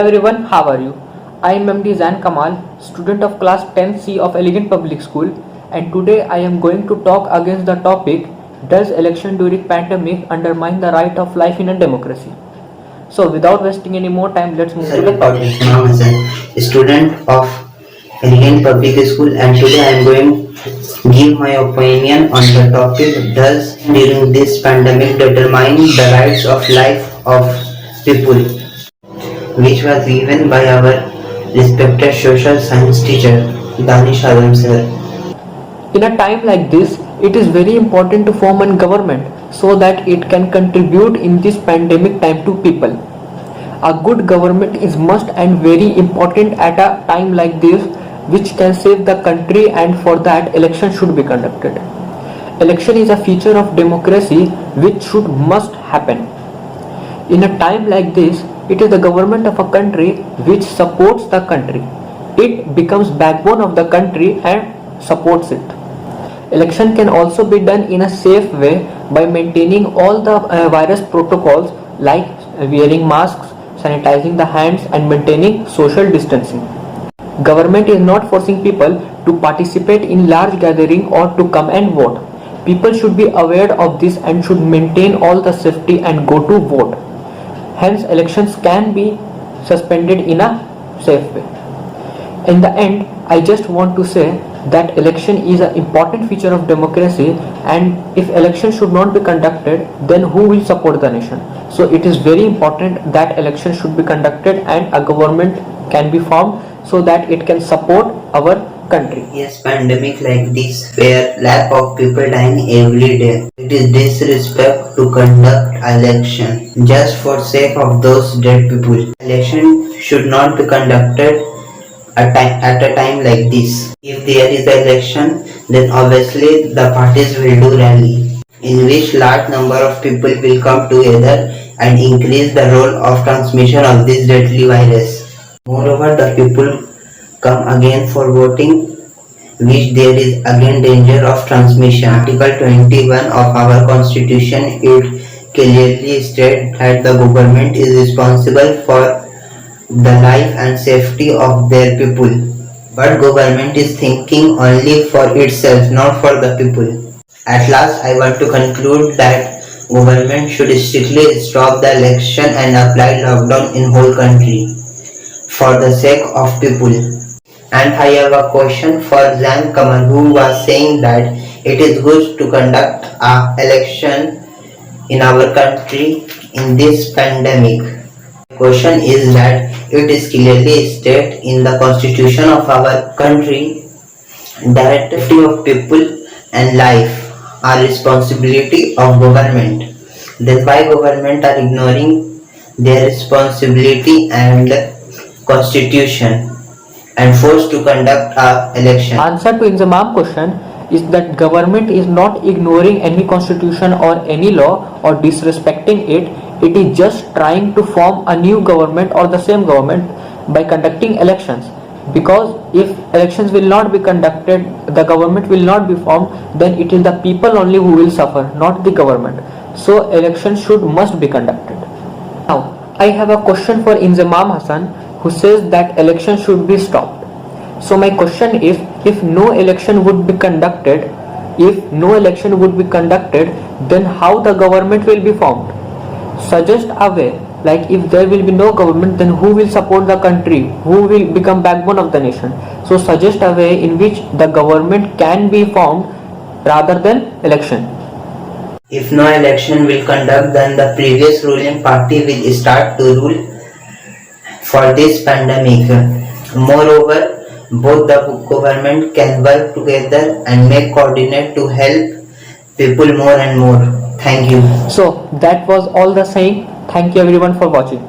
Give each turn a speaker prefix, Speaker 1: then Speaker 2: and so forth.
Speaker 1: everyone, how are you? I am MD Zain Kamal, student of class 10C of Elegant Public School, and today I am going to talk against the topic, does election during pandemic undermine the right of life in a democracy? So without wasting any more time, let's move to the topic.
Speaker 2: Imam Hassan, student of Elegant Public School, and today I am going to give my opinion on the topic, does during this pandemic determine the rights of life of people, which was given by our respected social science teacher Danish Adam sir.
Speaker 1: In a time like this, it is very important to form a government so that it can contribute in this pandemic time to people. A good government is must and very important at a time like this, which can save the country, and for that election should be conducted. Election is a feature of democracy which should must happen. In a time like this, it is the government of a country which supports the country. It becomes backbone of the country and supports it. Election can also be done in a safe way by maintaining all the virus protocols like wearing masks, sanitizing the hands and maintaining social distancing. Government is not forcing people to participate in large gathering or to come and vote. People should be aware of this and should maintain all the safety and go to vote. Hence, elections can be suspended in a safe way. In the end, I just want to say that election is an important feature of democracy, and if election should not be conducted, then who will support the nation? So it is very important that election should be conducted and a government can be formed so that it can support our country.
Speaker 2: Yes, pandemic like this where lack of people dying every day. It is disrespect to conduct election just for sake of those dead people. Election should not be conducted at a time like this. If there is an election, then obviously the parties will do rally, in which large number of people will come together and increase the role of transmission of this deadly virus. Moreover, the people come again for voting, which there is again danger of transmission. Article 21 of our constitution, it clearly states that the government is responsible for the life and safety of their people. But government is thinking only for itself, not for the people. At last, I want to conclude that government should strictly stop the election and apply lockdown in whole country for the sake of people. And I have a question for Zain Kamal, who was saying that it is good to conduct an election in our country in this pandemic. Question is that it is clearly stated in the constitution of our country that safety of people and life are responsibility of government. Then why government are ignoring their responsibility and constitution and forced to conduct a election?
Speaker 1: Answer to Inzamam question is that government is not ignoring any constitution or any law or disrespecting it. It is just trying to form a new government or the same government by conducting elections. Because if elections will not be conducted, the government will not be formed, then it is the people only who will suffer, not the government. So elections must be conducted. Now, I have a question for Inzamam Hassan, who says that election should be stopped. So my question is, if no election would be conducted, then how the government will be formed? Suggest a way, like if there will be no government, then who will support the country, who will become backbone of the nation? So suggest a way in which the government can be formed rather than election.
Speaker 2: If no election will conduct, then the previous ruling party will start to rule for this pandemic. Moreover, both the government can work together and make coordinate to help people more and more. Thank you.
Speaker 1: So that was all the saying. Thank you everyone for watching.